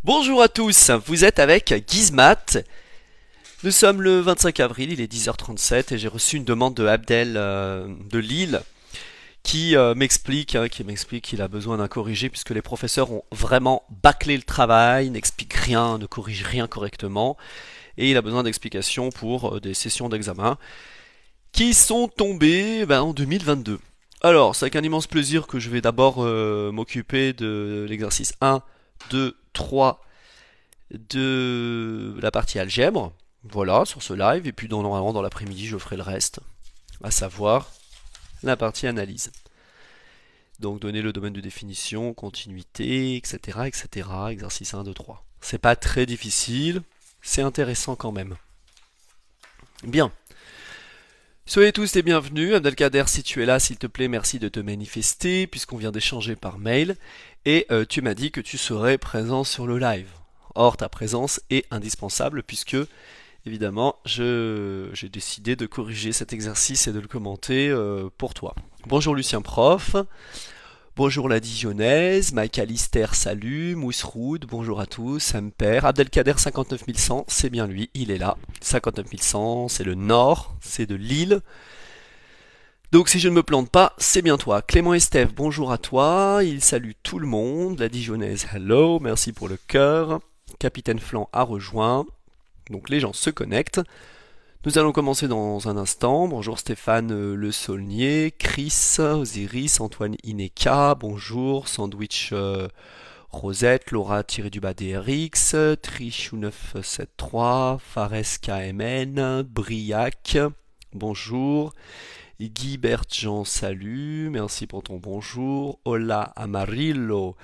Bonjour à tous, vous êtes avec Gizmat. Nous sommes le 25 avril, il est 10h37 et j'ai reçu une demande de Abdel de Lille qui m'explique qu'il a besoin d'un corrigé puisque les professeurs ont vraiment bâclé le travail, n'expliquent rien, ne corrigent rien correctement et il a besoin d'explications pour des sessions d'examen qui sont tombées en 2022. Alors, c'est avec un immense plaisir que je vais d'abord m'occuper de l'exercice 1, 2, 3 de la partie algèbre, voilà, sur ce live, et puis normalement dans l'après-midi je ferai le reste, à savoir la partie analyse. Donc donner le domaine de définition, continuité, etc., etc., exercice 1, 2, 3. C'est pas très difficile, c'est intéressant quand même. Bien. Soyez tous les bienvenus. Abdelkader, si tu es là, s'il te plaît, merci de te manifester, puisqu'on vient d'échanger par mail, et tu m'as dit que tu serais présent sur le live. Or, ta présence est indispensable, puisque évidemment, j'ai décidé de corriger cet exercice et de le commenter pour toi. Bonjour Lucien Prof, bonjour la Dijonnaise, Mike Alister, salut, Mousseroud, bonjour à tous, Samper, Abdelkader 59100, c'est bien lui, il est là. 59100, c'est le nord, c'est de Lille. Donc si je ne me plante pas, c'est bien toi. Clément Estève, bonjour à toi, il salue tout le monde. La Dijonnaise, hello, merci pour le cœur. Capitaine Flan a rejoint. Donc les gens se connectent. Nous allons commencer dans un instant. Bonjour Stéphane Le Saulnier, Chris, Osiris, Antoine Ineka, bonjour, Sandwich Rosette, Laura-du-bas DRX, Trichou973, Fares KMN, Briac, bonjour, Guy Bertjean, salut, merci pour ton bonjour, Hola Amarillo,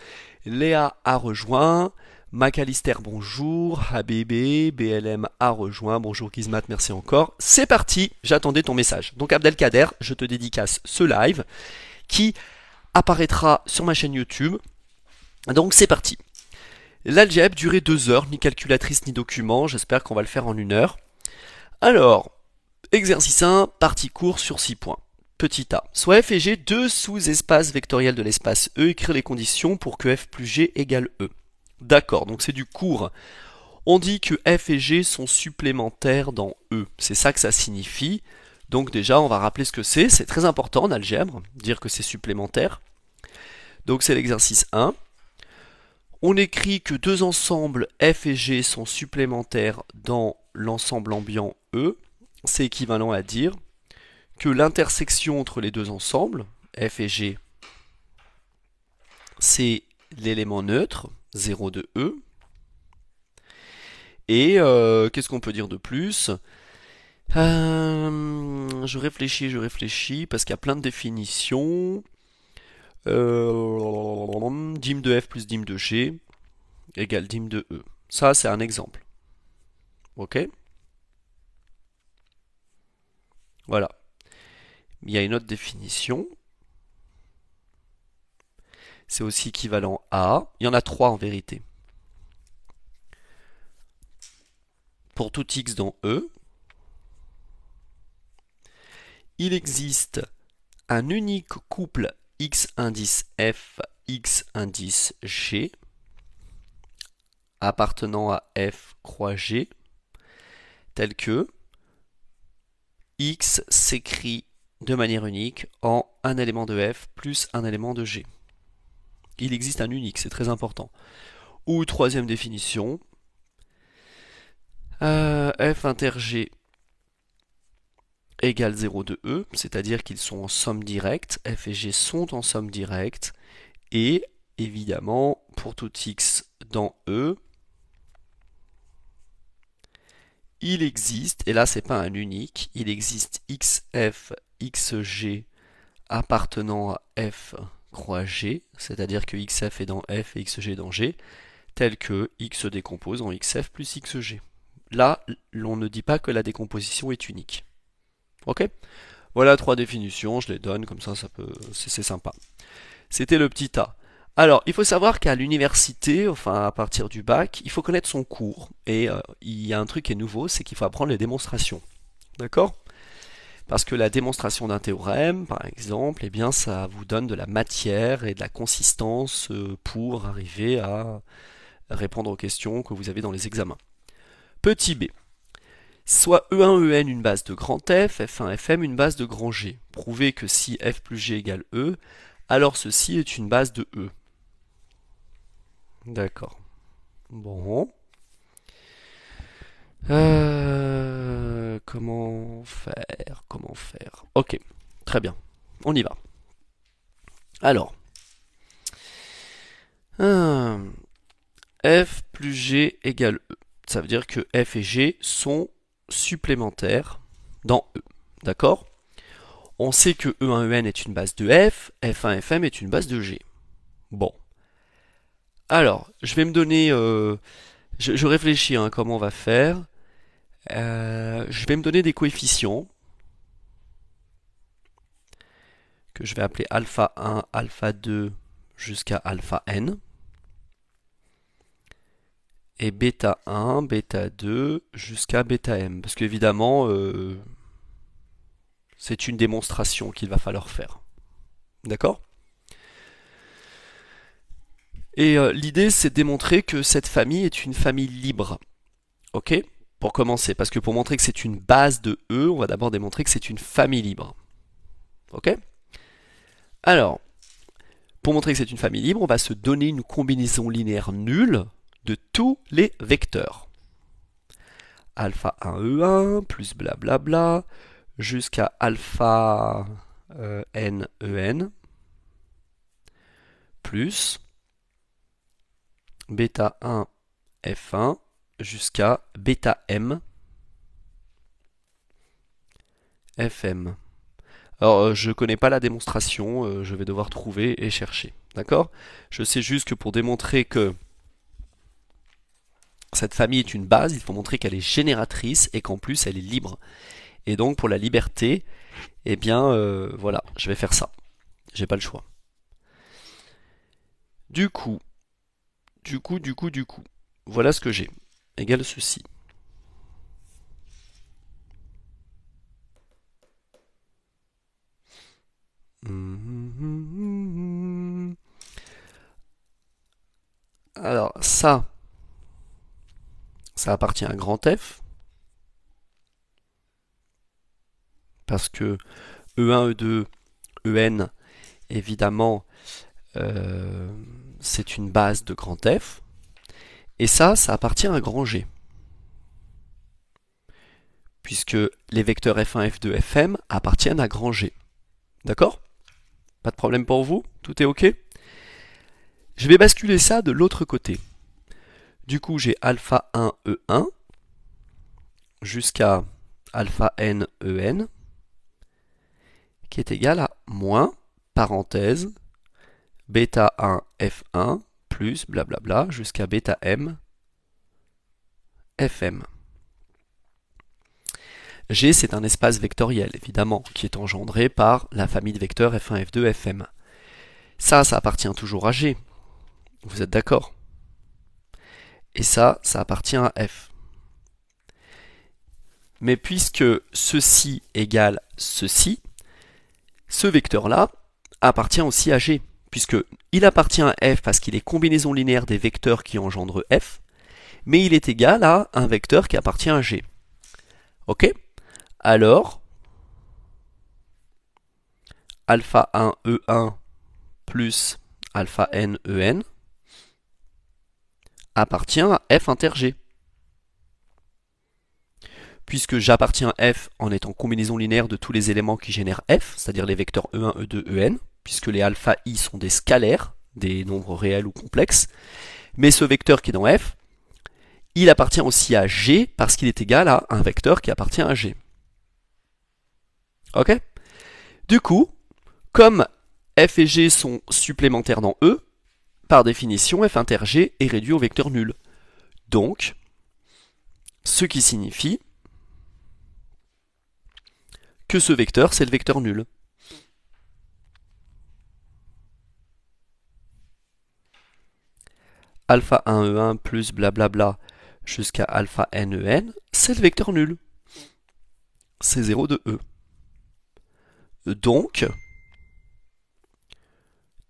Léa a rejoint, Macalister, bonjour, Habébé, BLM a rejoint, bonjour Gizmat, merci encore. C'est parti, j'attendais ton message. Donc Abdelkader, je te dédicace ce live qui apparaîtra sur ma chaîne YouTube. Donc c'est parti. L'algèbre durait 2 heures, ni calculatrice ni document, j'espère qu'on va le faire en 1 heure. Alors, exercice 1, partie court sur 6 points. Petit a. Soit f et g deux sous-espaces vectoriels de l'espace E, écrire les conditions pour que f plus g égale E. D'accord, donc c'est du court. On dit que f et g sont supplémentaires dans E. C'est ça que ça signifie. Donc déjà, on va rappeler ce que c'est. C'est très important en algèbre, dire que c'est supplémentaire. Donc c'est l'exercice 1. On écrit que deux ensembles f et g sont supplémentaires dans l'ensemble ambiant E. C'est équivalent à dire que l'intersection entre les deux ensembles, f et g, c'est l'élément neutre, 0 de E. Et qu'est-ce qu'on peut dire de plus? Je réfléchis, parce qu'il y a plein de définitions. Dim de f plus dim de g égale dim de E. Ça, c'est un exemple. Ok? Voilà. Il y a une autre définition. C'est aussi équivalent à... Il y en a 3 en vérité. Pour tout x dans E, il existe un unique couple x indice f, x indice g, appartenant à f croix g, tel que x s'écrit de manière unique en un élément de f plus un élément de g. Il existe un unique, c'est très important. Ou troisième définition, f inter g égale 0 de E, c'est-à-dire qu'ils sont en somme directe, f et g sont en somme directe, et évidemment, pour tout x dans E, il existe, et là c'est pas un unique, il existe xf, xg appartenant à f croix g, c'est-à-dire que xf est dans f et xg dans g, tel que x se décompose en xf plus xg. Là, l'on ne dit pas que la décomposition est unique. Ok? Voilà 3 définitions, je les donne, comme ça, c'est sympa. C'était le petit a. Alors, il faut savoir qu'à l'université, enfin à partir du bac, il faut connaître son cours. Et il y a un truc qui est nouveau, c'est qu'il faut apprendre les démonstrations. D'accord? Parce que la démonstration d'un théorème, par exemple, eh bien, ça vous donne de la matière et de la consistance pour arriver à répondre aux questions que vous avez dans les examens. Petit b. Soit E1, En une base de grand F, F1, Fm une base de grand G. Prouvez que si F plus G égale E, alors ceci est une base de E. D'accord. Bon. Comment faire? Comment faire? Ok, très bien. On y va. Alors. F plus G égale E. Ça veut dire que F et G sont supplémentaires dans E. D'accord? On sait que E1, En est une base de F, F1, Fm est une base de G. Bon. Alors, je vais me donner... je réfléchis hein, comment on va faire. Je vais me donner des coefficients que je vais appeler alpha 1, alpha 2 jusqu'à alpha n. Et bêta 1, bêta 2 jusqu'à bêta m. Parce qu'évidemment, c'est une démonstration qu'il va falloir faire. D'accord? Et l'idée, c'est de démontrer que cette famille est une famille libre. Ok? Pour commencer, parce que pour montrer que c'est une base de E, on va d'abord démontrer que c'est une famille libre. Ok? Alors, pour montrer que c'est une famille libre, on va se donner une combinaison linéaire nulle de tous les vecteurs. Alpha 1 E1 plus blablabla jusqu'à alpha n En plus bêta 1 F1 jusqu'à bêta m Fm. Alors, je connais pas la démonstration, je vais devoir trouver et chercher. D'accord? Je sais juste que pour démontrer que cette famille est une base, il faut montrer qu'elle est génératrice et qu'en plus elle est libre. Et donc pour la liberté, eh bien voilà, je vais faire ça. J'ai pas le choix. Du coup, voilà ce que j'ai. Égale ceci. Alors ça appartient à grand F. Parce que E1, E2, En, évidemment, c'est une base de grand F. Et ça appartient à grand G. Puisque les vecteurs F1, F2, Fm appartiennent à grand G. D'accord? Pas de problème pour vous? Tout est OK? Je vais basculer ça de l'autre côté. Du coup, j'ai alpha 1 E1 jusqu'à alpha n En qui est égal à moins, parenthèse, bêta 1 F1 plus blablabla jusqu'à bêta m Fm. G, c'est un espace vectoriel, évidemment, qui est engendré par la famille de vecteurs F1, F2, Fm. Ça appartient toujours à G. Vous êtes d'accord? Et ça appartient à F. Mais puisque ceci égale ceci, ce vecteur-là appartient aussi à G, puisqu'il appartient à F parce qu'il est combinaison linéaire des vecteurs qui engendrent F, mais il est égal à un vecteur qui appartient à G. Ok? Alors, alpha 1 E1 plus alpha n En appartient à F inter G. Puisque j'appartiens à F en étant combinaison linéaire de tous les éléments qui génèrent F, c'est-à-dire les vecteurs E1, E2, En, puisque les alpha i sont des scalaires, des nombres réels ou complexes, mais ce vecteur qui est dans F, il appartient aussi à G parce qu'il est égal à un vecteur qui appartient à G. Ok? Du coup, comme F et G sont supplémentaires dans E, par définition, F inter G est réduit au vecteur nul. Donc, ce qui signifie que ce vecteur, c'est le vecteur nul. Alpha 1 E1 plus blablabla jusqu'à alpha n En, c'est le vecteur nul. C'est 0 de E. Donc,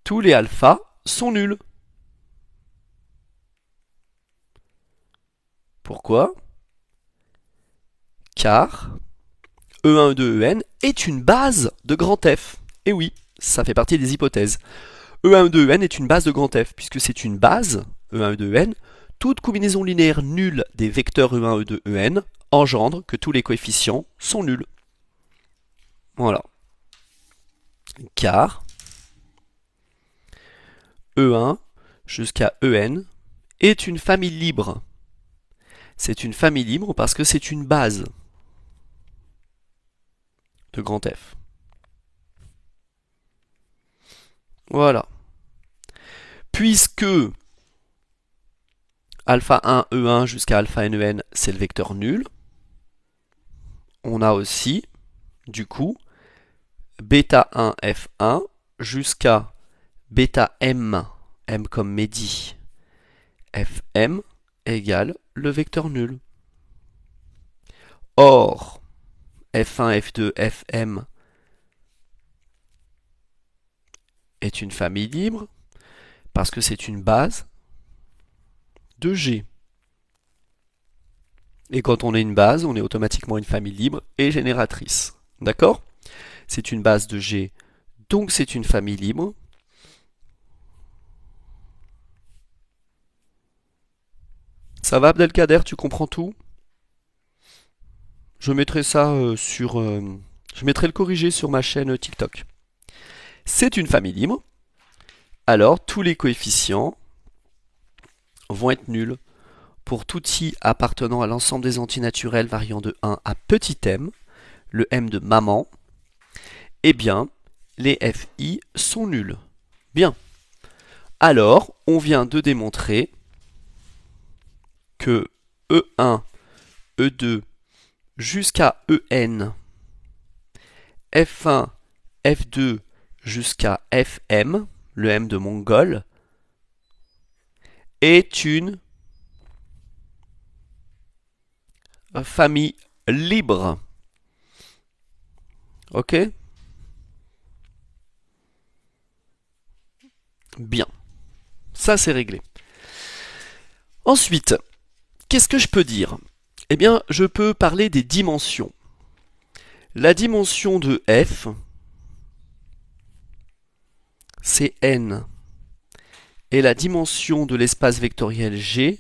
tous les alphas sont nuls. Pourquoi? Car E1, E2, En est une base de grand F. Et oui, ça fait partie des hypothèses. E1, E2, En est une base de grand F, puisque c'est une base, E1, E2, En, toute combinaison linéaire nulle des vecteurs E1, E2, En engendre que tous les coefficients sont nuls. Voilà. Car E1 jusqu'à En est une famille libre. C'est une famille libre parce que c'est une base de grand F. Voilà. Puisque alpha 1 E1 jusqu'à alpha NEN, c'est le vecteur nul, on a aussi, du coup, bêta 1 F1 jusqu'à bêta M, M comme Mehdi, Fm égale le vecteur nul. Or, F1, F2, Fm est une famille libre parce que c'est une base de G. Et quand on est une base, on est automatiquement une famille libre et génératrice. D'accord? C'est une base de G, donc c'est une famille libre. Ça va, Abdelkader, tu comprends tout? Je mettrai ça je mettrai le corrigé sur ma chaîne TikTok. C'est une famille libre. Alors, tous les coefficients vont être nuls pour tout i appartenant à l'ensemble des antinaturels variant de 1 à petit m, le m de maman. Eh bien, les fi sont nuls. Bien. Alors, on vient de démontrer que E1, E2 jusqu'à En, F1, F2 jusqu'à Fm, le M de Mongol, est une famille libre. Ok? Bien. Ça, c'est réglé. Ensuite, qu'est-ce que je peux dire? Eh bien, je peux parler des dimensions. La dimension de F, c'est n. Et la dimension de l'espace vectoriel G,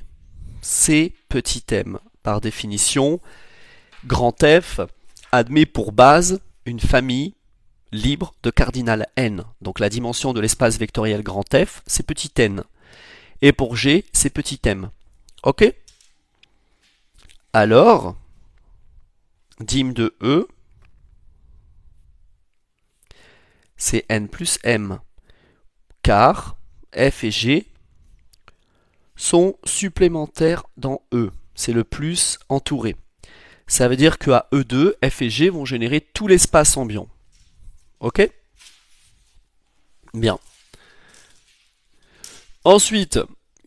c'est petit m. Par définition, grand F admet pour base une famille libre de cardinal n. Donc la dimension de l'espace vectoriel grand F, c'est petit n. Et pour G, c'est petit m. Ok? Alors, dim de E, c'est n plus m. Car F et G sont supplémentaires dans E. C'est le plus entouré. Ça veut dire qu'à E2, F et G vont générer tout l'espace ambiant. Ok? Bien. Ensuite,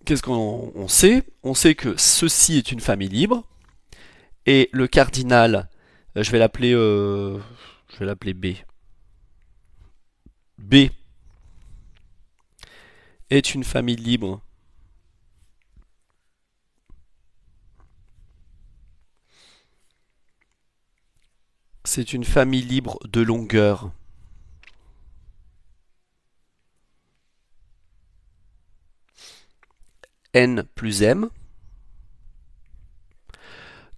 qu'est-ce qu'on sait? On sait que ceci est une famille libre. Et le cardinal, je vais l'appeler B. B est une famille libre c'est une famille libre de longueur n plus m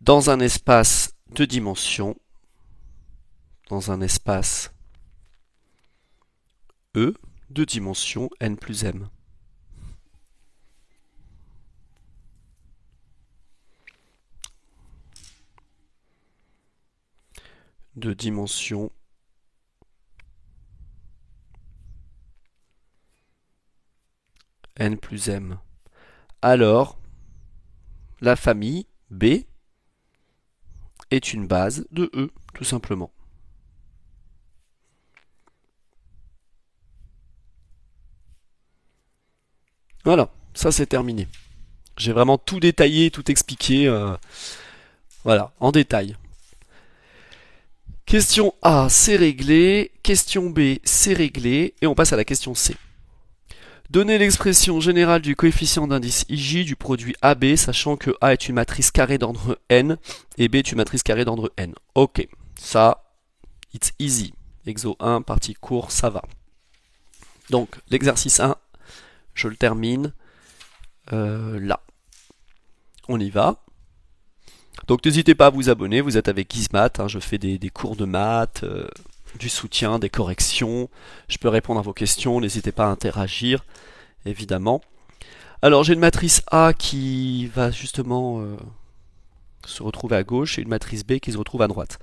dans un espace de dimension, dans un espace E de dimension n plus m. De dimension n plus m. Alors, la famille B est une base de E, tout simplement. Voilà, ça c'est terminé. J'ai vraiment tout détaillé, tout expliqué, voilà, en détail. Question A, c'est réglé. Question B, c'est réglé. Et on passe à la question C. Donner l'expression générale du coefficient d'indice IJ du produit AB, sachant que A est une matrice carrée d'ordre n et B est une matrice carrée d'ordre n. Ok, ça, it's easy. Exo 1, partie court, ça va. Donc, l'exercice 1, je le termine là. On y va. Donc, n'hésitez pas à vous abonner, vous êtes avec Gizmat, hein, je fais des cours de maths, du soutien, des corrections. Je peux répondre à vos questions, n'hésitez pas à interagir, évidemment. Alors, j'ai une matrice A qui va justement se retrouver à gauche et une matrice B qui se retrouve à droite.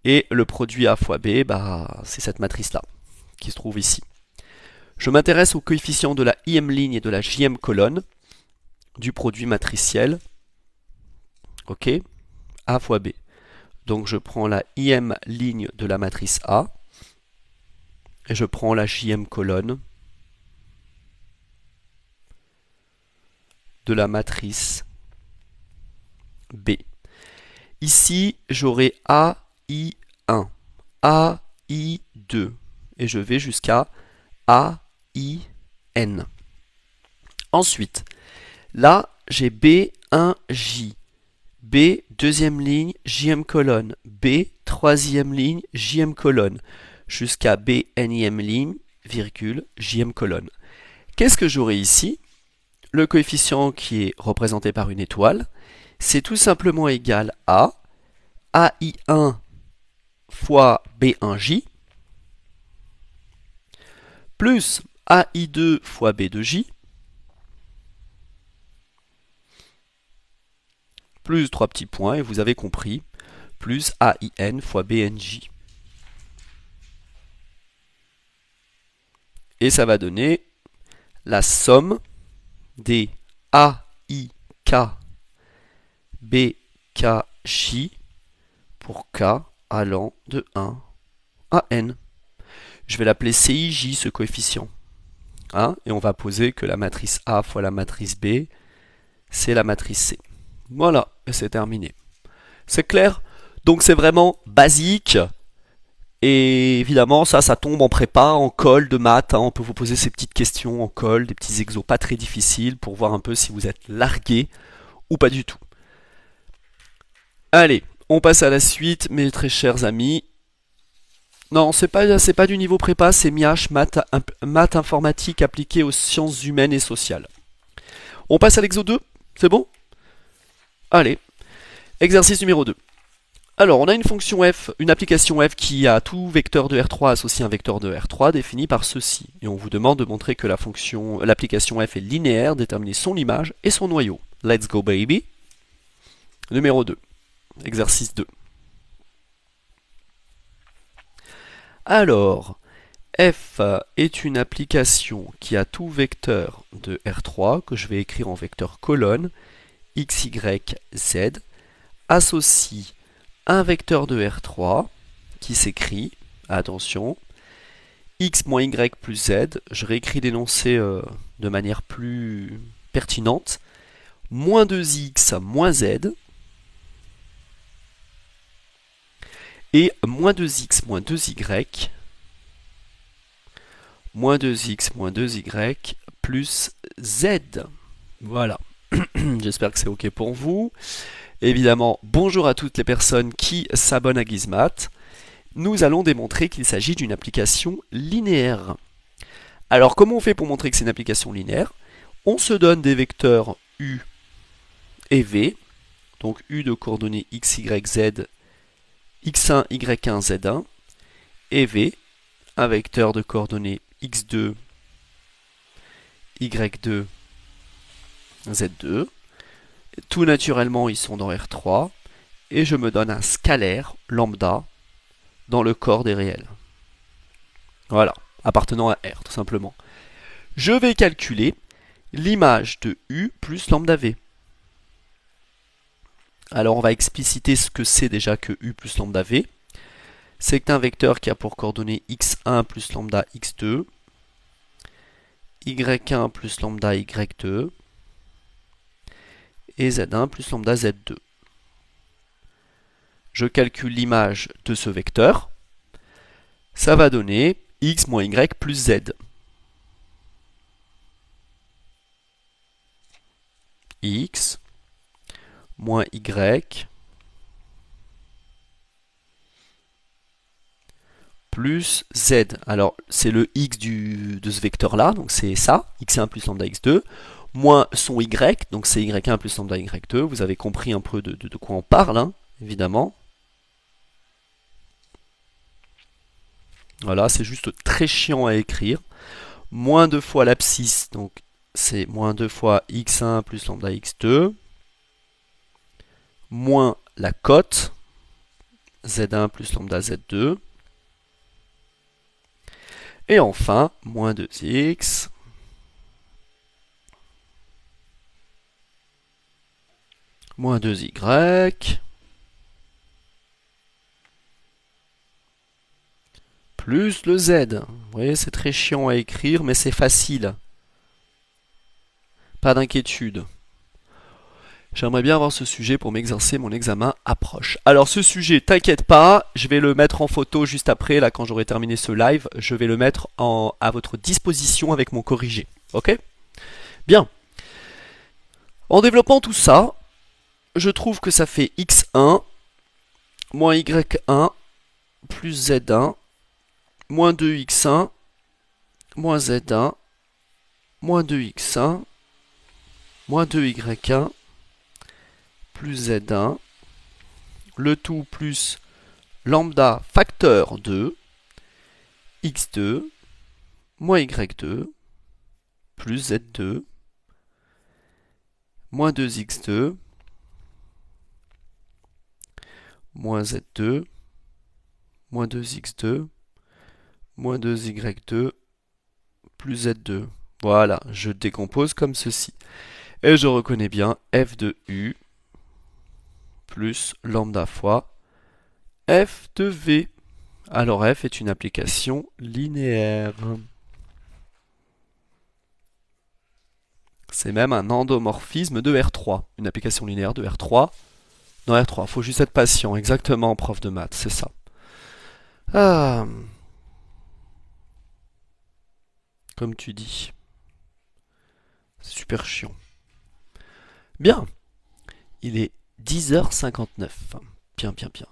Et le produit A fois B, bah, c'est cette matrice-là, qui se trouve ici. Je m'intéresse au coefficient de la IM ligne et de la JM colonne du produit matriciel. Ok, A fois B. Donc je prends la IM ligne de la matrice A et je prends la JM colonne de la matrice B. Ici, j'aurai AI1, AI2 et je vais jusqu'à AIN. Ensuite, là, j'ai B1J. B, deuxième ligne, JM colonne. B, troisième ligne, JM colonne. Jusqu'à B, nième ligne, virgule, JM colonne. Qu'est-ce que j'aurai ici? Le coefficient qui est représenté par une étoile, c'est tout simplement égal à AI1 fois B1J plus AI2 fois B2J plus 3 petits points, et vous avez compris, plus AIN fois BNJ. Et ça va donner la somme des AIK BKJ pour K allant de 1 à N. Je vais l'appeler CIJ, ce coefficient. Hein, et on va poser que la matrice A fois la matrice B, c'est la matrice C. Voilà, et c'est terminé. C'est clair? Donc c'est vraiment basique. Et évidemment, ça tombe en prépa, en colle de maths. Hein. On peut vous poser ces petites questions en colle, des petits exos pas très difficiles pour voir un peu si vous êtes largué ou pas du tout. Allez, on passe à la suite, mes très chers amis. Non, c'est pas du niveau prépa, c'est MIAH, maths informatique appliquée aux sciences humaines et sociales. On passe à l'exo 2, c'est bon? Allez, exercice numéro 2. Alors, on a une fonction f, une application f qui a tout vecteur de R3 associé à un vecteur de R3 défini par ceci. Et on vous demande de montrer que l'application f est linéaire, déterminer son image et son noyau. Let's go baby. Numéro 2. Exercice 2. Alors, f est une application qui a tout vecteur de R3, que je vais écrire en vecteur colonne, x, y, z, associe un vecteur de R3 qui s'écrit, attention, x moins y plus z, je réécris l'énoncé de manière plus pertinente, moins 2x moins z, et moins 2x moins 2y, moins 2x moins 2y, plus z. Voilà. J'espère que c'est OK pour vous. Évidemment, bonjour à toutes les personnes qui s'abonnent à Gizmat. Nous allons démontrer qu'il s'agit d'une application linéaire. Alors, comment on fait pour montrer que c'est une application linéaire? On se donne des vecteurs u et v. Donc, u de coordonnées x, y, z, x1, y1, z1. Et v, un vecteur de coordonnées x2, y2, z2. Tout naturellement, ils sont dans R3. Et je me donne un scalaire, lambda, dans le corps des réels. Voilà, appartenant à R, tout simplement. Je vais calculer l'image de U plus lambda V. Alors, on va expliciter ce que c'est déjà que U plus lambda V. C'est un vecteur qui a pour coordonnées x1 plus lambda x2, y1 plus lambda y2, et z1 plus lambda z2. Je calcule l'image de ce vecteur. Ça va donner x moins y plus z. x moins y plus z. Alors, c'est le x de ce vecteur-là, donc c'est ça, x1 plus lambda x2, moins son y, donc c'est y1 plus lambda y2. Vous avez compris un peu de quoi on parle, hein, évidemment. Voilà, c'est juste très chiant à écrire. Moins 2 fois l'abscisse, donc c'est moins 2 fois x1 plus lambda x2, moins la cote, z1 plus lambda z2, et enfin, moins 2x, moins 2y, plus le z. Vous voyez, c'est très chiant à écrire, mais c'est facile. Pas d'inquiétude. J'aimerais bien avoir ce sujet pour m'exercer, mon examen approche. Alors ce sujet, t'inquiète pas, je vais le mettre en photo juste après, là quand j'aurai terminé ce live, je vais le mettre à votre disposition avec mon corrigé. Ok? Bien. En développant tout ça, je trouve que ça fait x1 moins y1 plus z1 moins 2x1 moins z1 moins 2x1 moins 2y1 plus z1, le tout plus lambda facteur 2, x2, moins y2, plus z2, moins 2x2, moins z2, moins 2x2, moins 2y2, plus z2. Voilà, je décompose comme ceci. Et je reconnais bien f de u plus lambda fois f de v. Alors f est une application linéaire. C'est même un endomorphisme de R3. Une application linéaire de R3. Non, R3, faut juste être patient. Exactement, prof de maths, c'est ça. Ah. Comme tu dis. C'est super chiant. Bien. Il est 10h59. Bien, bien, bien.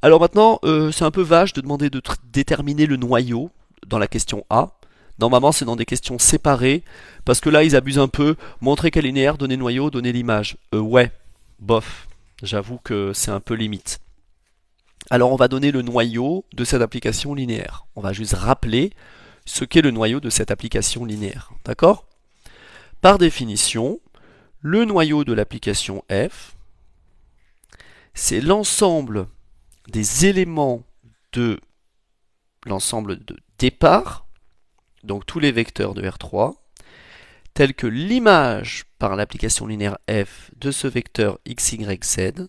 Alors maintenant, c'est un peu vache de demander de déterminer le noyau dans la question A. Normalement, c'est dans des questions séparées, parce que là, ils abusent un peu. Montrer quel linéaire, donner noyau, donner l'image. Ouais, bof. J'avoue que c'est un peu limite. Alors, on va donner le noyau de cette application linéaire. On va juste rappeler ce qu'est le noyau de cette application linéaire. D'accord? Par définition, le noyau de l'application f, c'est l'ensemble des éléments de l'ensemble de départ, donc tous les vecteurs de R3, tels que l'image par l'application linéaire f de ce vecteur x, y, z,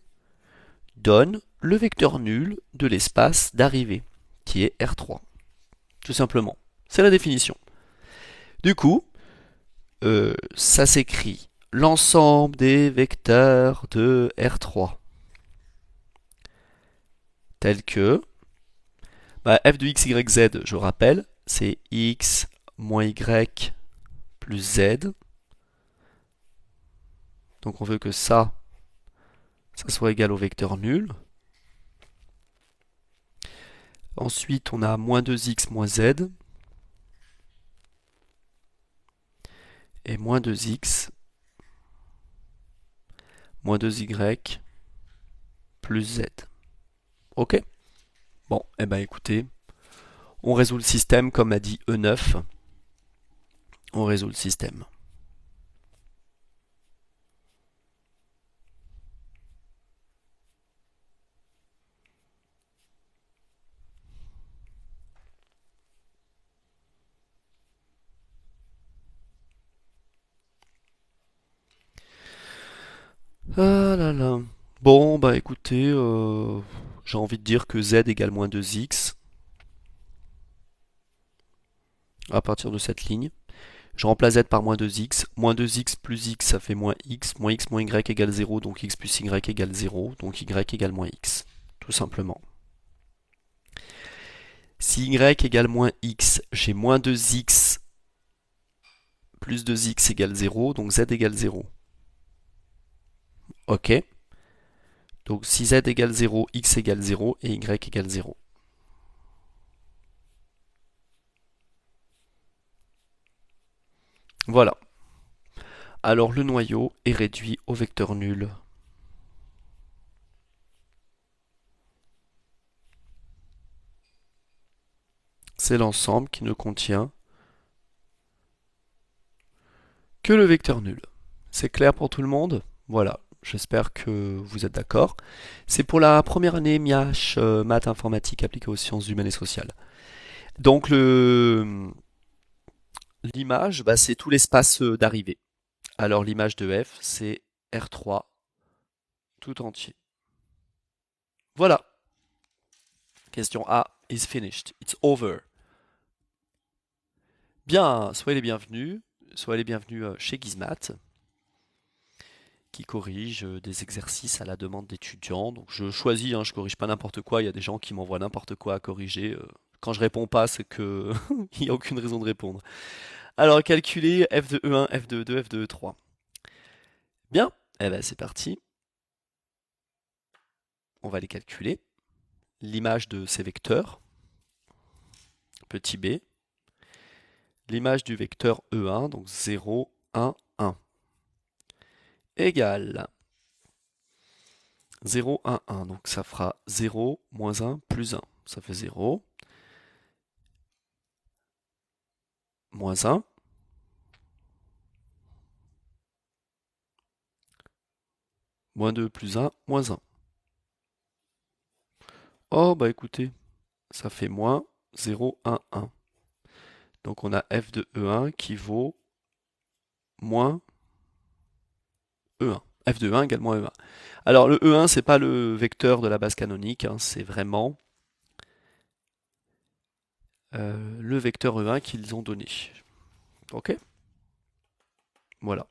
donne le vecteur nul de l'espace d'arrivée, qui est R3. Tout simplement. C'est la définition. Du coup, ça s'écrit l'ensemble des vecteurs de R3, tels que f de x, y, z, je rappelle, c'est x moins y plus z. Donc on veut que ça soit égal au vecteur nul. Ensuite, on a moins 2x moins z. Et moins 2x moins 2y plus z. Ok? Bon, eh ben écoutez, on résout le système comme a dit E9. On résout le système. Ah là là. Bon, bah écoutez, j'ai envie de dire que z égale moins 2x à partir de cette ligne. Je remplace z par moins 2x. Moins 2x plus x, ça fait moins x. Moins x moins y égale 0, donc x plus y égale 0. Donc y égale moins x. Tout simplement. Si y égale moins x, j'ai moins 2x plus 2x égale 0, donc z égale 0. Ok. Donc si z égale 0, x égale 0 et y égale 0. Voilà. Alors le noyau est réduit au vecteur nul. C'est l'ensemble qui ne contient que le vecteur nul. C'est clair pour tout le monde? Voilà, j'espère que vous êtes d'accord. C'est pour la première année MIAH, maths informatique appliquée aux sciences humaines et sociales. Donc l'image, bah, c'est tout l'espace d'arrivée. Alors l'image de f, c'est R3 tout entier. Voilà. Question A is finished. It's over. Bien, soyez les bienvenus. Soyez les bienvenus chez Gizmat, qui corrige des exercices à la demande d'étudiants. Donc je choisis, hein, je corrige pas n'importe quoi. Il y a des gens qui m'envoient n'importe quoi à corriger. Quand je réponds pas, c'est que il n'y a aucune raison de répondre. Alors calculer f de E1, f de E2, f de E3. Bien, eh ben c'est parti. On va les calculer. L'image de ces vecteurs, petit b, l'image du vecteur E1, donc 0, 1, 1, égale 0, 1, 1. Donc ça fera 0, moins 1, plus 1. Ça fait 0, moins 1, moins 2, plus 1, moins 1. Oh, bah écoutez, ça fait moins 0, 1, 1. Donc on a f de E1 qui vaut moins E1. F de E1 égale moins E1. Alors le E1, c'est pas le vecteur de la base canonique, hein, c'est vraiment le vecteur E1 qu'ils ont donné. Ok? Voilà.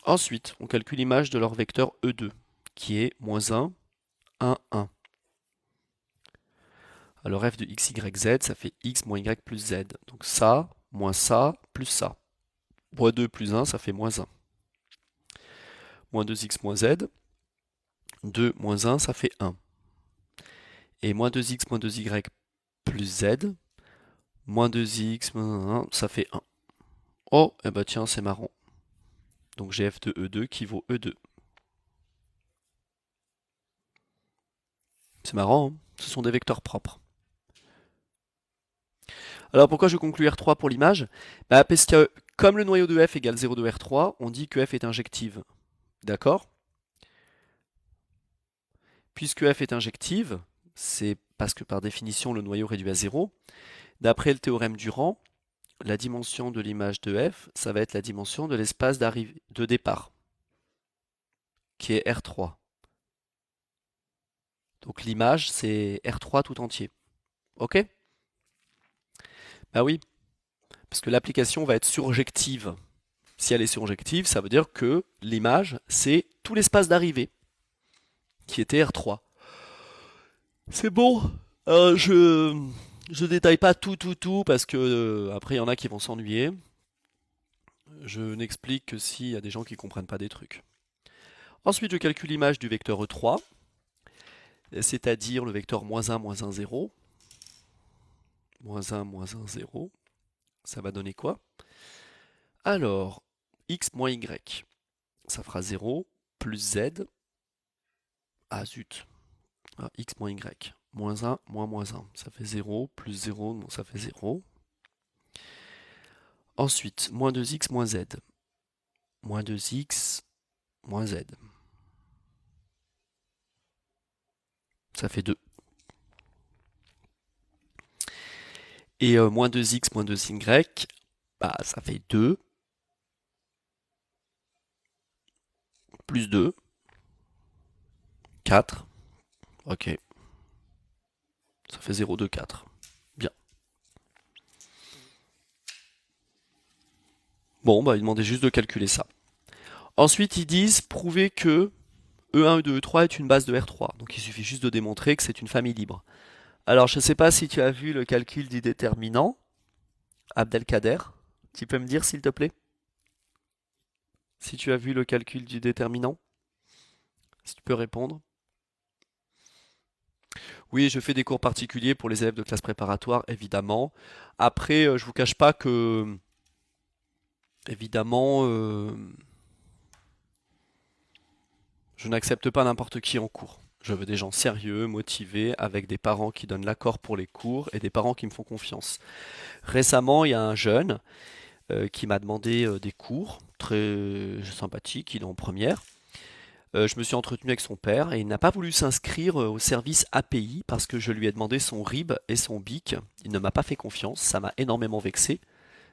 Ensuite, on calcule l'image de leur vecteur E2, qui est moins 1, 1, 1. Alors f de x, y, z, ça fait x moins y plus z. Donc ça, plus ça. Moins 2 plus 1, ça fait moins 1. Moins 2x moins z. 2 moins 1, ça fait 1. Et moins 2x moins 2y plus z. Moins 2x moins 1, ça fait 1. Oh, eh ben tiens, c'est marrant. Donc j'ai f de E2 qui vaut E2. C'est marrant, hein, ce sont des vecteurs propres. Alors pourquoi je conclus R3 pour l'image? Bah, parce que comme le noyau de f égale 0 de R3, on dit que f est injective. D'accord? Puisque f est injective, c'est parce que par définition le noyau réduit à 0. D'après le théorème Durand, la dimension de l'image de f, ça va être la dimension de l'espace de départ, qui est R3. Donc l'image, c'est R3 tout entier. Ok? Bah oui, parce que l'application va être surjective. Si elle est surjective, ça veut dire que l'image, c'est tout l'espace d'arrivée, qui était R3. C'est bon. Je détaille pas tout, parce que après il y en a qui vont s'ennuyer. Je n'explique que s'il y a des gens qui comprennent pas des trucs. Ensuite, je calcule l'image du vecteur E3, c'est-à-dire le vecteur moins 1, moins 1, 0. Moins 1, moins 1, 0. Ça va donner quoi? Alors, x moins y, ça fera 0, plus z. Ah zut, ah, x moins y. Moins 1, moins 1. Ça fait 0, plus 0, donc ça fait 0. Ensuite, moins 2x moins z. Moins 2x moins z. Ça fait 2. Et moins 2x moins 2y, bah, ça fait 2. Plus 2. 4. Ok. Ça fait 0, 2, 4. Bien. Bon, bah, ils demandaient juste de calculer ça. Ensuite, ils disent prouver que E1, E2, E3 est une base de R3. Donc il suffit juste de démontrer que c'est une famille libre. Alors, je ne sais pas si tu as vu le calcul du déterminant, Abdelkader. Tu peux me dire, s'il te plaît, si tu as vu le calcul du déterminant? Si tu peux répondre. Oui, je fais des cours particuliers pour les élèves de classe préparatoire, évidemment. Après, je vous cache pas que, évidemment, je n'accepte pas n'importe qui en cours. Je veux des gens sérieux, motivés, avec des parents qui donnent l'accord pour les cours et des parents qui me font confiance. Récemment, il y a un jeune qui m'a demandé des cours, très sympathique, il est en première. Je me suis entretenu avec son père et il n'a pas voulu s'inscrire au service API parce que je lui ai demandé son RIB et son BIC. Il ne m'a pas fait confiance, ça m'a énormément vexé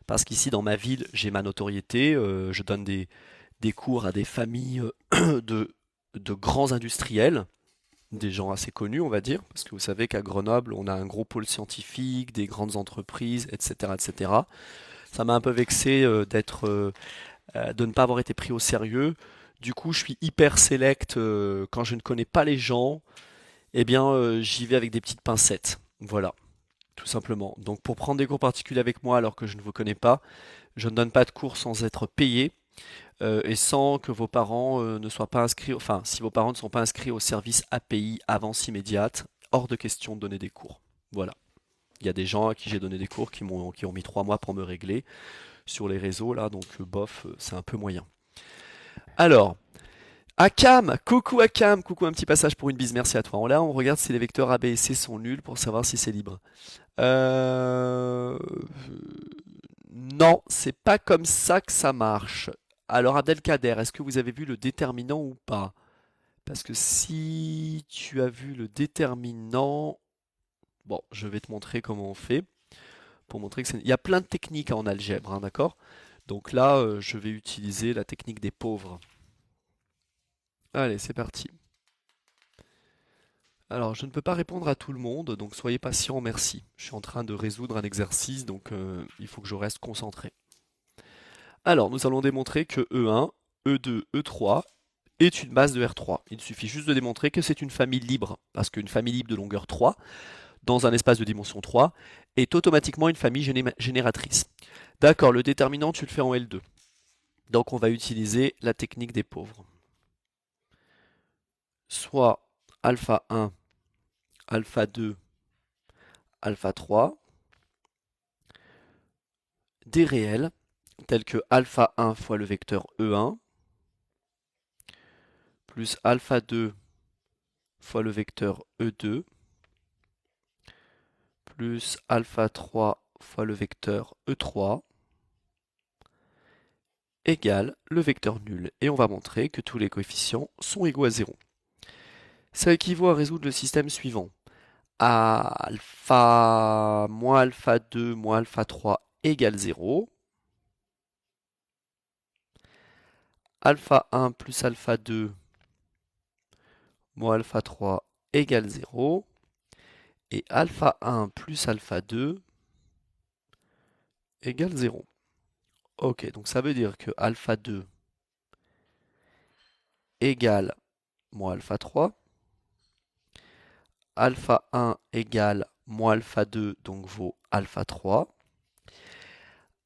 parce qu'ici dans ma ville, j'ai ma notoriété, je donne des cours à des familles de grands industriels, des gens assez connus, on va dire, parce que vous savez qu'à Grenoble, on a un gros pôle scientifique, des grandes entreprises, etc., etc. Ça m'a un peu vexé de ne pas avoir été pris au sérieux. Du coup, je suis hyper select quand je ne connais pas les gens. Eh bien, j'y vais avec des petites pincettes. Voilà, tout simplement. Donc, pour prendre des cours particuliers avec moi alors que je ne vous connais pas, je ne donne pas de cours sans être payé et sans que vos parents ne soient pas inscrits. Enfin, si vos parents ne sont pas inscrits au service API avance immédiate, hors de question de donner des cours. Voilà. Il y a des gens à qui j'ai donné des cours qui ont mis 3 mois pour me régler sur les réseaux là, donc bof, c'est un peu moyen. Alors, Akam, coucou Akam, coucou un petit passage pour une bise, merci à toi. Là, on regarde si les vecteurs A, B et C sont nuls pour savoir si c'est libre. Euh... Non, c'est pas comme ça que ça marche. Alors Abdelkader, est-ce que vous avez vu le déterminant ou pas? Parce que si tu as vu le déterminant, bon, je vais te montrer comment on fait pour montrer que c'est... Il y a plein de techniques en algèbre, hein, d'accord? Donc là, je vais utiliser la technique des pauvres. Allez, c'est parti. Alors, je ne peux pas répondre à tout le monde, donc soyez patient, merci. Je suis en train de résoudre un exercice, donc il faut que je reste concentré. Alors, nous allons démontrer que E1, E2, E3 est une base de R3. Il suffit juste de démontrer que c'est une famille libre, parce qu'une famille libre de longueur 3, dans un espace de dimension 3, est automatiquement une famille génératrice. D'accord, le déterminant, tu le fais en L2. Donc, on va utiliser la technique des pauvres. Soit alpha 1, alpha 2, alpha 3, des réels tels que alpha 1 fois le vecteur E1 plus alpha 2 fois le vecteur E2 plus alpha 3 fois le vecteur E3 égale le vecteur nul. Et on va montrer que tous les coefficients sont égaux à 0. Ça équivaut à résoudre le système suivant. Alpha moins alpha 2 moins alpha 3 égale 0. Alpha 1 plus alpha 2 moins alpha 3 égale 0. Et alpha 1 plus alpha 2 égale 0. Ok, donc ça veut dire que alpha 2 égale moins alpha 3. Alpha 1 égale moins alpha 2, donc vaut alpha 3.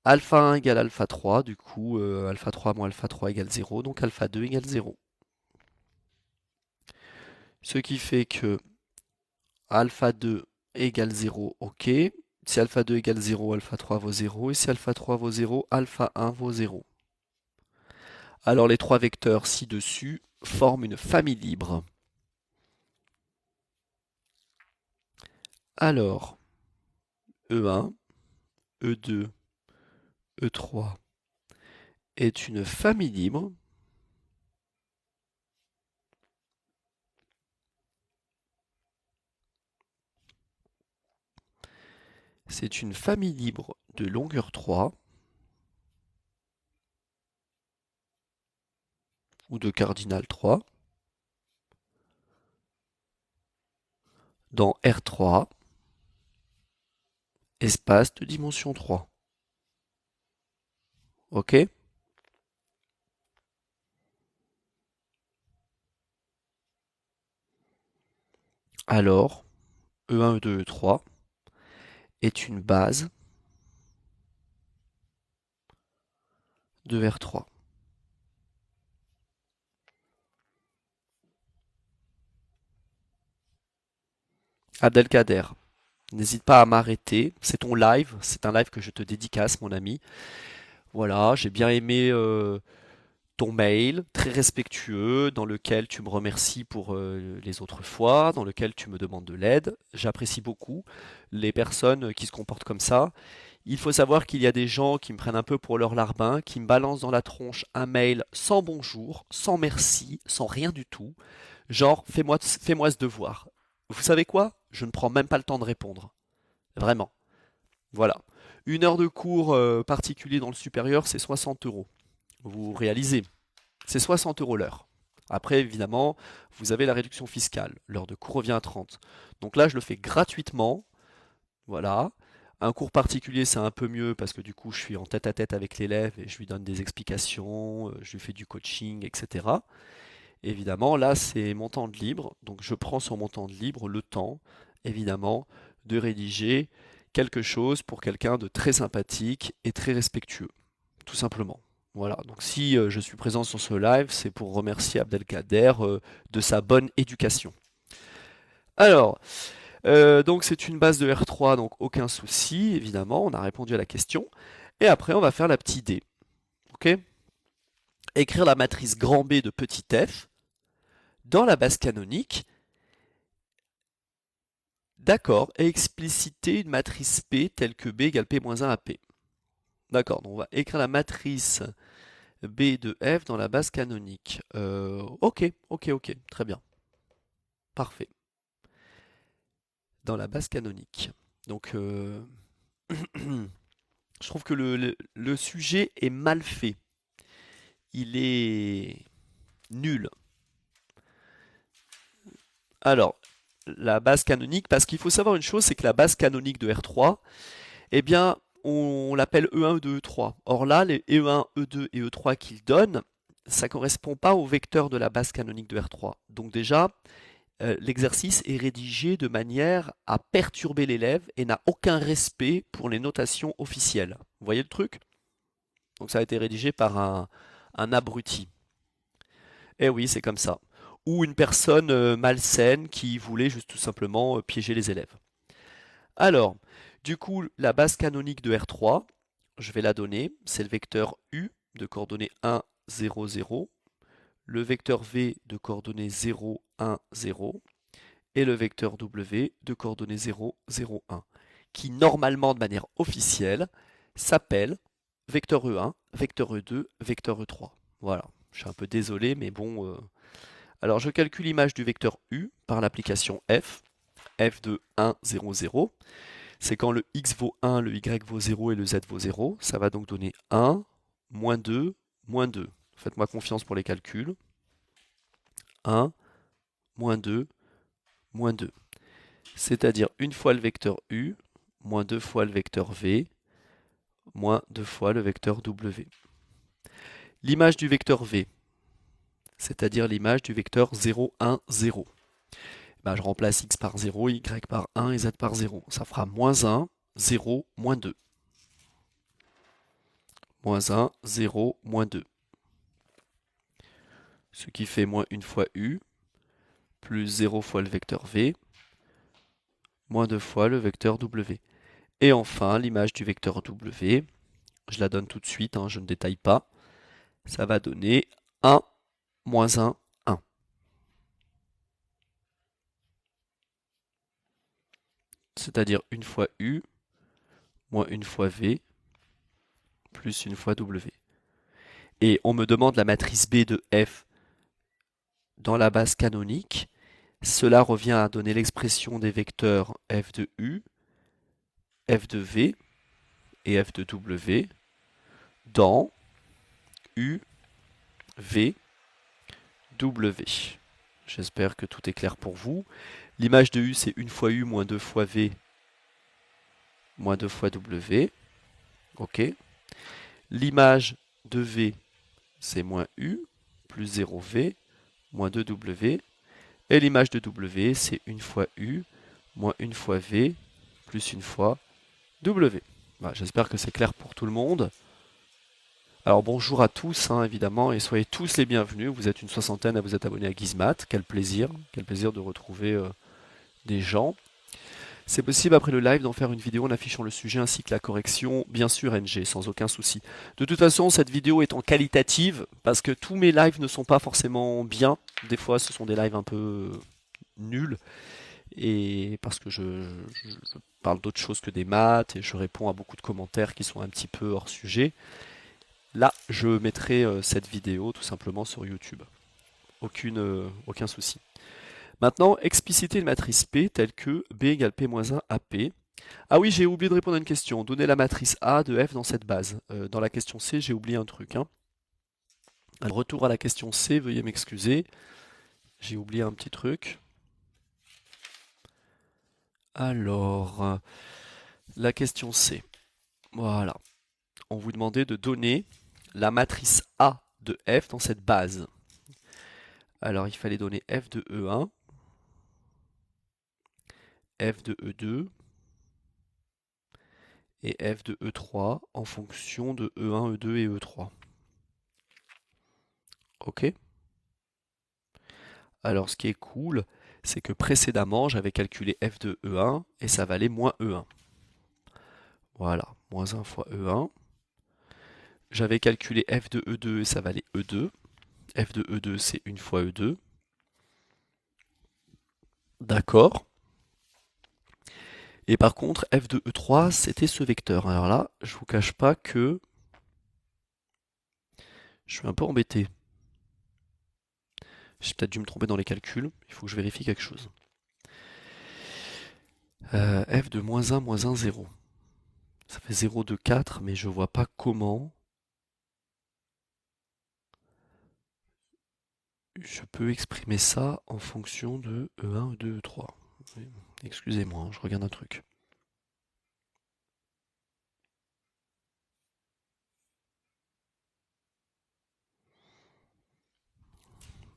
Alpha 1 égale alpha 3, du coup alpha 3 moins alpha 3 égale 0, donc alpha 2 égale 0. Ce qui fait que alpha 2 égale 0, ok. Si alpha 2 égale 0, alpha 3 vaut 0. Et si alpha 3 vaut 0, alpha 1 vaut 0. Alors les trois vecteurs ci-dessus forment une famille libre. Alors, E1, E2, E3 est une famille libre. C'est une famille libre de longueur 3 ou de cardinal 3 dans R3, espace de dimension 3. Ok? Alors, E1, E2, E3 est une base de R3. Abdelkader, n'hésite pas à m'arrêter. C'est ton live, c'est un live que je te dédicace, mon ami. Voilà, j'ai bien aimé ton mail, très respectueux, dans lequel tu me remercies pour les autres fois, dans lequel tu me demandes de l'aide. J'apprécie beaucoup les personnes qui se comportent comme ça. Il faut savoir qu'il y a des gens qui me prennent un peu pour leur larbin, qui me balancent dans la tronche un mail sans bonjour, sans merci, sans rien du tout. Genre, fais-moi ce devoir. Vous savez quoi? Je ne prends même pas le temps de répondre. Vraiment. Voilà. Une heure de cours particulier dans le supérieur, c'est 60 euros. Vous réalisez? C'est 60 euros l'heure. Après, évidemment, vous avez la réduction fiscale. L'heure de cours revient à 30. Donc là, je le fais gratuitement. Voilà. Un cours particulier, c'est un peu mieux parce que du coup, je suis en tête à tête avec l'élève et je lui donne des explications, je lui fais du coaching, etc. Évidemment, là, c'est mon temps de libre. Donc, je prends sur mon temps de libre le temps, évidemment, de rédiger quelque chose pour quelqu'un de très sympathique et très respectueux, tout simplement. Voilà, donc si je suis présent sur ce live, c'est pour remercier Abdelkader de sa bonne éducation. Alors, donc c'est une base de R3, donc aucun souci, évidemment, on a répondu à la question. Et après, on va faire la petite D. Ok? Écrire la matrice grand B de petit f dans la base canonique. D'accord, et expliciter une matrice P telle que B égale P moins 1 à P. D'accord, donc on va écrire la matrice B de F dans la base canonique. Ok, très bien. Parfait. Dans la base canonique. Donc, je trouve que le sujet est mal fait. Il est nul. Alors, la base canonique, parce qu'il faut savoir une chose, c'est que la base canonique de R3, eh bien, on l'appelle E1, E2, E3. Or là, les E1, E2 et E3 qu'il donne, ça ne correspond pas au vecteur de la base canonique de R3. Donc déjà, l'exercice est rédigé de manière à perturber l'élève et n'a aucun respect pour les notations officielles. Vous voyez le truc? Donc ça a été rédigé par un abruti. Eh oui, c'est comme ça. Ou une personne malsaine qui voulait juste tout simplement piéger les élèves. Alors, du coup, la base canonique de R3, je vais la donner. C'est le vecteur U de coordonnées 1, 0, 0, le vecteur V de coordonnées 0, 1, 0, et le vecteur W de coordonnées 0, 0, 1, qui normalement, de manière officielle, s'appelle vecteur E1, vecteur E2, vecteur E3. Voilà, je suis un peu désolé, mais bon. Alors, je calcule l'image du vecteur U par l'application f de 1, 0, 0. C'est quand le x vaut 1, le y vaut 0 et le z vaut 0. Ça va donc donner 1, moins 2, moins 2. Faites-moi confiance pour les calculs. 1, moins 2, moins 2. C'est-à-dire une fois le vecteur U, moins 2 fois le vecteur V, moins 2 fois le vecteur W. L'image du vecteur V, c'est-à-dire l'image du vecteur 0, 1, 0. Ben, je remplace x par 0, y par 1 et z par 0. Ça fera moins 1, 0, moins 2. Moins 1, 0, moins 2. Ce qui fait moins 1 fois U, plus 0 fois le vecteur V, moins 2 fois le vecteur W. Et enfin, l'image du vecteur W, je la donne tout de suite, je ne détaille pas. Ça va donner 1, moins 1, 1. C'est-à-dire une fois U, moins une fois V, plus une fois W. Et on me demande la matrice B de F dans la base canonique. Cela revient à donner l'expression des vecteurs f de U, f de V et f de W dans U, V, W. J'espère que tout est clair pour vous. L'image de U, c'est 1 fois U moins 2 fois V moins 2 fois W. OK. L'image de V, c'est moins U plus 0V moins 2W. Et l'image de W, c'est 1 fois U moins 1 fois V plus 1 fois W. Voilà, j'espère que c'est clair pour tout le monde. Alors bonjour à tous, évidemment, et soyez tous les bienvenus. Vous êtes une soixantaine à vous être abonnés à Gizmat. Quel plaisir de retrouver des gens. C'est possible après le live d'en faire une vidéo en affichant le sujet ainsi que la correction, bien sûr NG, sans aucun souci. De toute façon, cette vidéo étant qualitative, parce que tous mes lives ne sont pas forcément bien, des fois ce sont des lives un peu nuls, et parce que je parle d'autre chose que des maths, et je réponds à beaucoup de commentaires qui sont un petit peu hors sujet. Là, je mettrai cette vidéo tout simplement sur YouTube. Aucun souci. Maintenant, expliciter une matrice P telle que B égale P moins 1 AP. Ah oui, j'ai oublié de répondre à une question. Donner la matrice A de F dans cette base. Dans la question C, j'ai oublié un truc, hein. Alors, retour à la question C, veuillez m'excuser. J'ai oublié un petit truc. Alors, la question C. Voilà. On vous demandait de donner la matrice A de F dans cette base. Alors, il fallait donner F de E1, F de E2 et F de E3 en fonction de E1, E2 et E3. Ok? Alors, ce qui est cool, c'est que précédemment, j'avais calculé F de E1 et ça valait moins E1. Voilà, moins 1 fois E1. J'avais calculé F de E2 et ça valait E2. F de E2, c'est 1 fois E2. D'accord. Et par contre, F de E3, c'était ce vecteur. Alors là, je vous cache pas que je suis un peu embêté. J'ai peut-être dû me tromper dans les calculs. Il faut que je vérifie quelque chose. F de moins 1, 0. Ça fait 0, 2, 4, mais je vois pas comment je peux exprimer ça en fonction de E1, E2, E3. Excusez-moi, hein, je regarde un truc.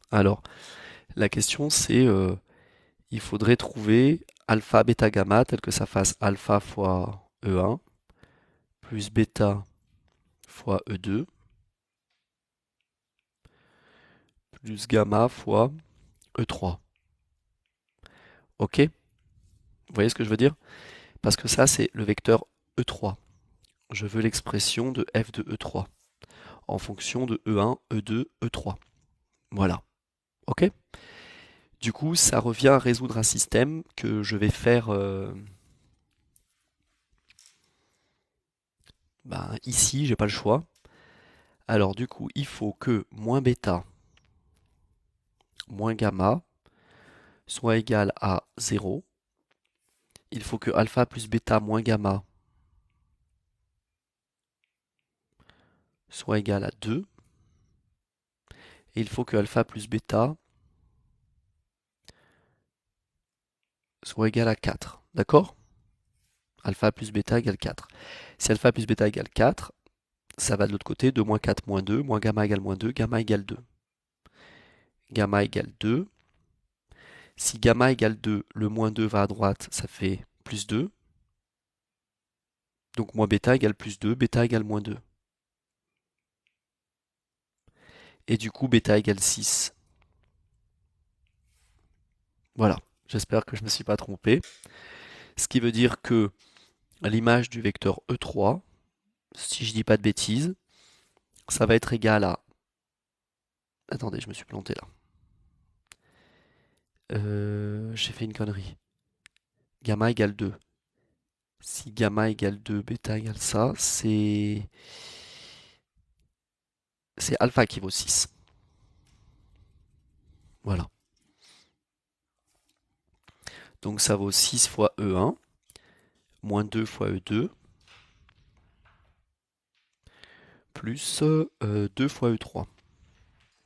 Alors, la question c'est, il faudrait trouver alpha, bêta, gamma tel que ça fasse alpha fois E1 plus bêta fois E2 plus gamma fois E3. Ok? Vous voyez ce que je veux dire? Parce que ça, c'est le vecteur E3. Je veux l'expression de f de E3 en fonction de E1, E2, E3. Voilà. Ok? Du coup, ça revient à résoudre un système que je vais faire ici, j'ai pas le choix. Alors du coup, il faut que moins bêta moins gamma soit égal à 0. Il faut que alpha plus bêta moins gamma soit égal à 2. Et il faut que alpha plus bêta soit égal à 4. D'accord? Alpha plus bêta égale 4. Si alpha plus bêta égale 4, ça va de l'autre côté, 2 moins 4 moins 2, moins gamma égale moins 2, gamma égale 2. Gamma égale 2. Si gamma égale 2, le moins 2 va à droite, ça fait plus 2. Donc moins bêta égale plus 2, bêta égale moins 2. Et du coup, bêta égale 6. Voilà, j'espère que je ne me suis pas trompé. Ce qui veut dire que l'image du vecteur E3, si je dis pas de bêtises, ça va être égal à... Attendez, je me suis planté là. J'ai fait une connerie. Gamma égale 2. Si gamma égale 2, bêta égale ça, c'est alpha qui vaut 6. Voilà. Donc ça vaut 6 fois E1, moins 2 fois E2, plus 2 fois E3.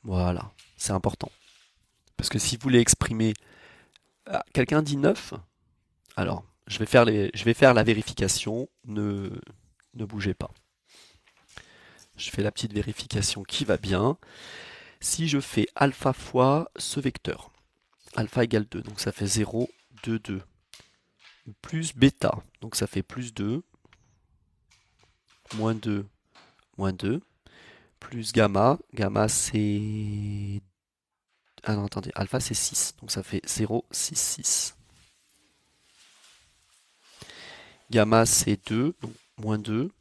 Voilà, c'est important. Parce que si vous voulez exprimer... Ah, quelqu'un dit 9? Alors, je vais faire la vérification, ne bougez pas. Je fais la petite vérification qui va bien. Si je fais alpha fois ce vecteur, alpha égale 2, donc ça fait 0, 2, 2. Plus bêta, donc ça fait plus 2, moins 2, moins 2. Plus gamma, gamma c'est... Ah non, attendez, alpha c'est 6, donc ça fait 0, 6, 6. Gamma c'est 2, donc moins 2,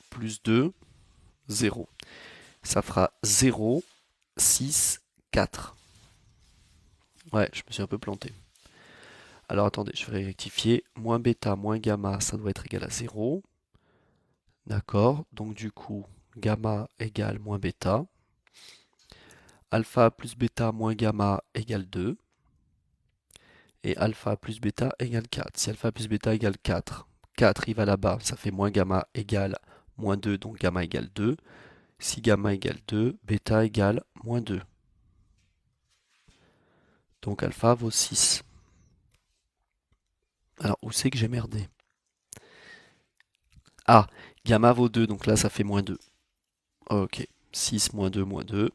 plus 2, 0. Ça fera 0, 6, 4. Ouais, je me suis un peu planté. Alors attendez, je vais rectifier. Moins bêta moins gamma, ça doit être égal à 0. D'accord, donc du coup, gamma égale moins bêta. Alpha plus bêta moins gamma égale 2. Et alpha plus bêta égale 4. Si alpha plus bêta égale 4, 4 il va là-bas, ça fait moins gamma égale moins 2, donc gamma égale 2. Si gamma égale 2, bêta égale moins 2. Donc alpha vaut 6. Alors où c'est que j'ai merdé? Ah, gamma vaut 2, donc là ça fait moins 2. Ok, 6 moins 2 moins 2.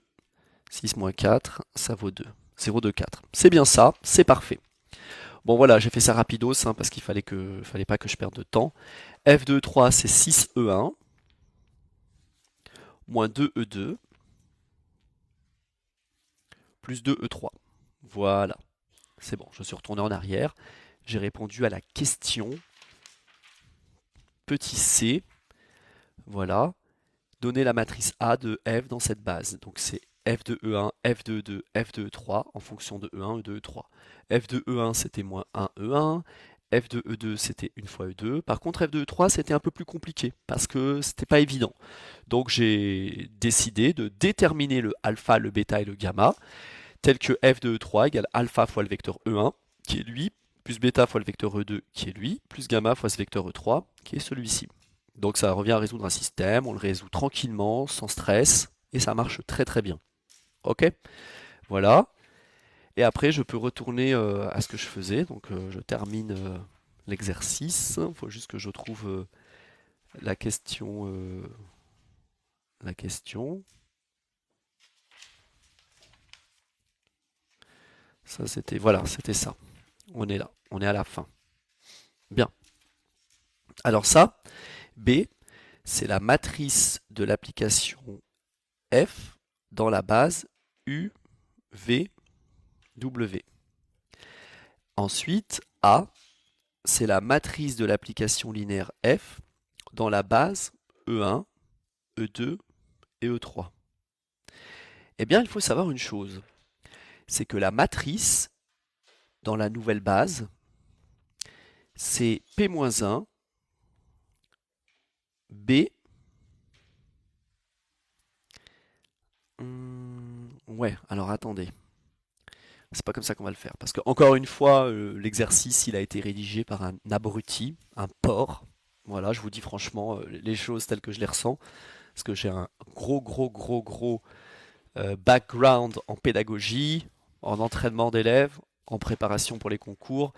6 moins 4, ça vaut 2. 0, 2, 4. C'est bien ça, c'est parfait. Bon voilà, j'ai fait ça rapidos hein, parce qu'il fallait pas que je perde de temps. F2, 3, c'est 6E1, moins 2E2, plus 2E3. Voilà, c'est bon, je suis retourné en arrière. J'ai répondu à la question petit c. Voilà, donner la matrice A de F dans cette base. Donc c'est F de E1, F de E2, F de E3 en fonction de E1, E2, E3. F de E1 c'était moins 1, E1. F de E2 c'était une fois E2. Par contre F de E3 c'était un peu plus compliqué parce que c'était pas évident. Donc j'ai décidé de déterminer le alpha, le bêta et le gamma tel que F de E3 égale alpha fois le vecteur E1 qui est lui, plus bêta fois le vecteur E2 qui est lui, plus gamma fois ce vecteur E3 qui est celui-ci. Donc ça revient à résoudre un système, on le résout tranquillement, sans stress, et ça marche très très bien. Ok? Voilà. Et après, je peux retourner à ce que je faisais. Donc je termine l'exercice. Il faut juste que je trouve la question. La question. Ça, c'était. Voilà, c'était ça. On est là. On est à la fin. Bien. Alors ça, B, c'est la matrice de l'application F dans la base U, V, W. Ensuite, A, c'est la matrice de l'application linéaire F dans la base E1, E2 et E3. Eh bien, il faut savoir une chose, c'est que la matrice dans la nouvelle base, c'est P-1, B. Ouais, alors attendez. C'est pas comme ça qu'on va le faire. Parce que, encore une fois, l'exercice, il a été rédigé par un abruti, un porc. Voilà, je vous dis franchement les choses telles que je les ressens. Parce que j'ai un gros background en pédagogie, en entraînement d'élèves, en préparation pour les concours.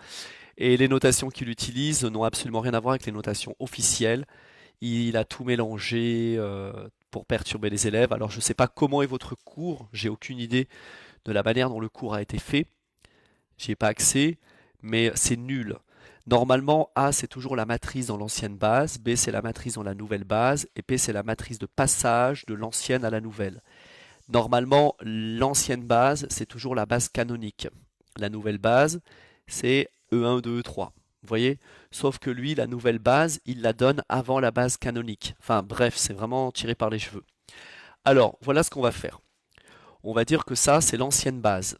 Et les notations qu'il utilise n'ont absolument rien à voir avec les notations officielles. Il a tout mélangé pour perturber les élèves. Alors je ne sais pas comment est votre cours, j'ai aucune idée de la manière dont le cours a été fait. J'y ai pas accès, mais c'est nul. Normalement, A c'est toujours la matrice dans l'ancienne base, B c'est la matrice dans la nouvelle base, et P c'est la matrice de passage de l'ancienne à la nouvelle. Normalement, l'ancienne base, c'est toujours la base canonique. La nouvelle base, c'est E1, E2, E3. Vous voyez? Sauf que lui, la nouvelle base, il la donne avant la base canonique. Enfin bref, c'est vraiment tiré par les cheveux. Alors, voilà ce qu'on va faire. On va dire que ça, c'est l'ancienne base.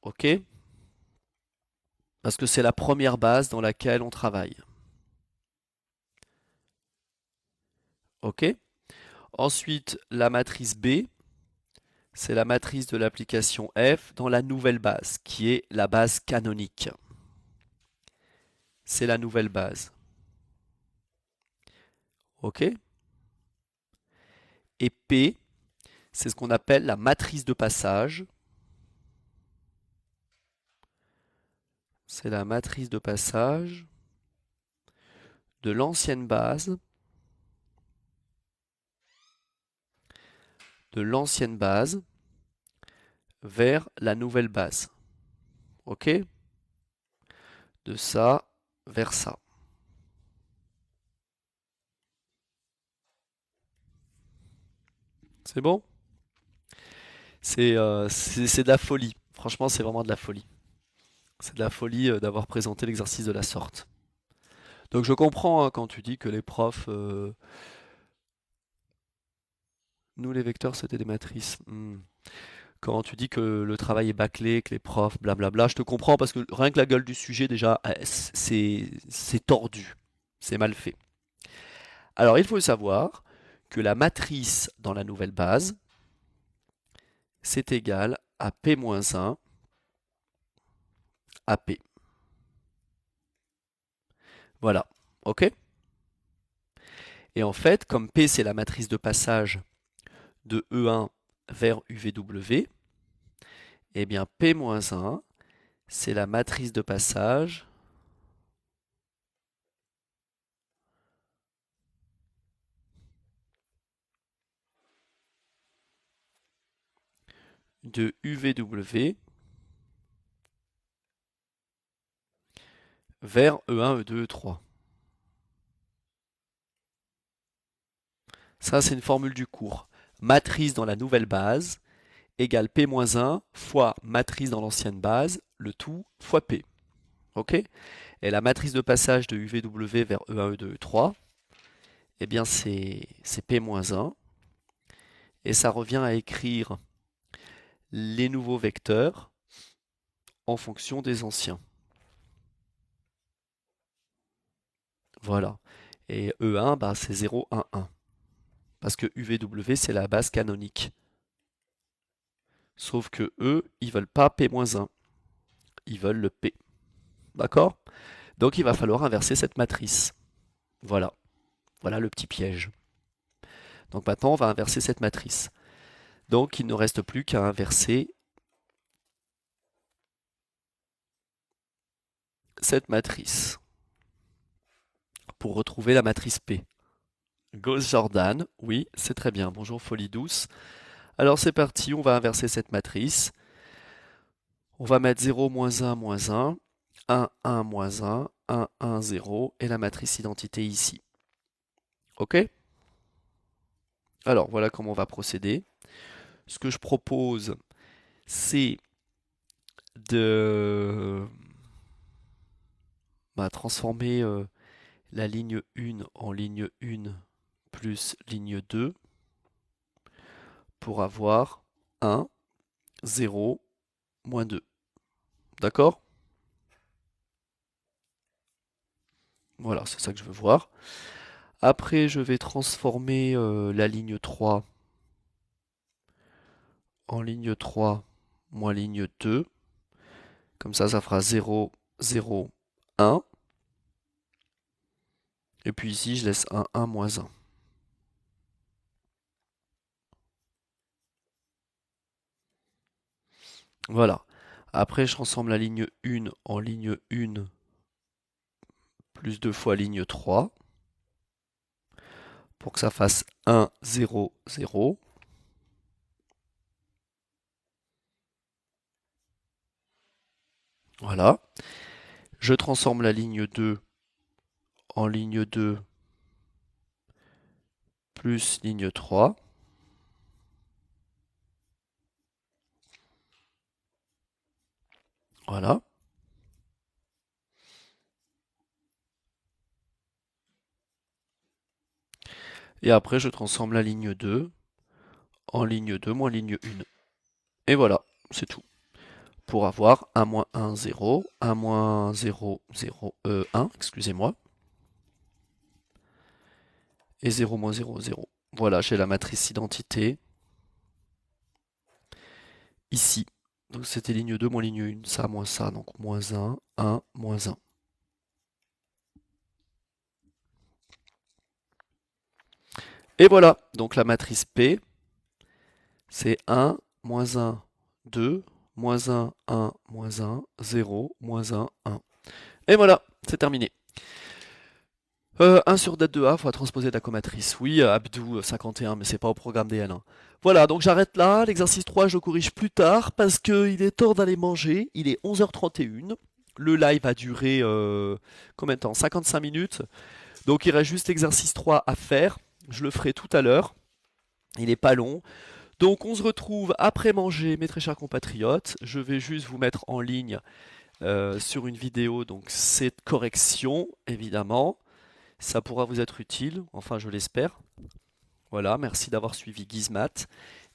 Ok? Parce que c'est la première base dans laquelle on travaille. Ok? Ensuite, la matrice B, c'est la matrice de l'application F dans la nouvelle base, qui est la base canonique. C'est la nouvelle base. Ok? Et P, c'est ce qu'on appelle la matrice de passage. C'est la matrice de passage de l'ancienne base, vers la nouvelle base. Ok? De ça vers ça. C'est bon? C'est de la folie. Franchement, c'est vraiment de la folie. C'est de la folie d'avoir présenté l'exercice de la sorte. Donc je comprends hein, quand tu dis que les profs, nous les vecteurs c'était des matrices. Quand tu dis que le travail est bâclé, que les profs, blablabla, je te comprends parce que rien que la gueule du sujet déjà, c'est tordu, c'est mal fait. Alors il faut savoir que la matrice dans la nouvelle base, c'est égal à P-1 à P. Voilà, ok? Et en fait, comme P c'est la matrice de passage de E1 vers UVW, eh bien P-1 c'est la matrice de passage de UVW vers E1, E2, E3. Ça, c'est une formule du cours. Matrice dans la nouvelle base égale P-1 fois matrice dans l'ancienne base, le tout fois P. Ok? Et la matrice de passage de UVW vers E1, E2, E3, eh bien c'est P-1. Et ça revient à écrire les nouveaux vecteurs en fonction des anciens. Voilà. Et E1, bah, c'est 0, 1, 1. Parce que UVW, c'est la base canonique. Sauf que eux, ils veulent pas P-1. Ils veulent le P. D'accord? Donc il va falloir inverser cette matrice. Voilà. Voilà le petit piège. Donc maintenant, on va inverser cette matrice. Donc il ne reste plus qu'à inverser cette matrice pour retrouver la matrice P. Gauss Jordan, oui, c'est très bien. Bonjour Folie Douce. Alors c'est parti, on va inverser cette matrice. On va mettre 0, moins 1, moins 1, 1, 1, moins 1, 1, 1, 0, et la matrice identité ici. Ok? Alors voilà comment on va procéder. Ce que je propose, c'est de transformer la ligne 1 en ligne 1 plus ligne 2 pour avoir 1, 0, moins 2. D'accord? Voilà, c'est ça que je veux voir. Après, je vais transformer la ligne 3 en ligne 3 moins ligne 2. Comme ça fera 0, 0, 1. Et puis ici, je laisse 1, 1, moins 1. Voilà. Après, je transforme la ligne 1 en ligne 1 plus 2 fois ligne 3 pour que ça fasse 1, 0, 0. Voilà. Je transforme la ligne 2 en ligne 2 plus ligne 3. Voilà. Et après, je transforme la ligne 2 en ligne 2 moins ligne 1. Et voilà, c'est tout. Pour avoir 1 moins 1, 0, 1 moins 0, 0, 1, excusez-moi, et 0 moins 0, 0. Voilà, j'ai la matrice identité ici. Donc c'était ligne 2 moins ligne 1, ça moins ça, donc moins 1, 1, moins 1. Et voilà, donc la matrice P, c'est 1, moins 1, 2, moins 1, 1, moins 1, 0, moins 1, 1. Et voilà, c'est terminé. 1 sur date de A, faut transposer la comatrice. Oui, Abdou 51, mais c'est pas au programme DN1. Voilà, donc j'arrête là. L'exercice 3, je corrige plus tard parce qu'il est temps d'aller manger. Il est 11h31. Le live a duré combien de temps? 55 minutes. Donc il reste juste l'exercice 3 à faire. Je le ferai tout à l'heure. Il n'est pas long. Donc on se retrouve après manger, mes très chers compatriotes. Je vais juste vous mettre en ligne sur une vidéo donc cette correction, évidemment. Ça pourra vous être utile, enfin je l'espère. Voilà, merci d'avoir suivi Gizmat.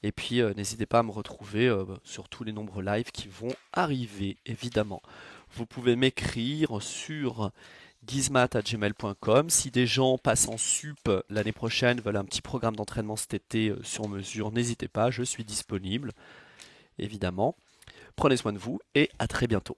Et puis n'hésitez pas à me retrouver sur tous les nombreux lives qui vont arriver, évidemment. Vous pouvez m'écrire sur gizmat@gmail.com. Si des gens passent en sup l'année prochaine, veulent un petit programme d'entraînement cet été sur mesure, n'hésitez pas, je suis disponible, évidemment. Prenez soin de vous et à très bientôt.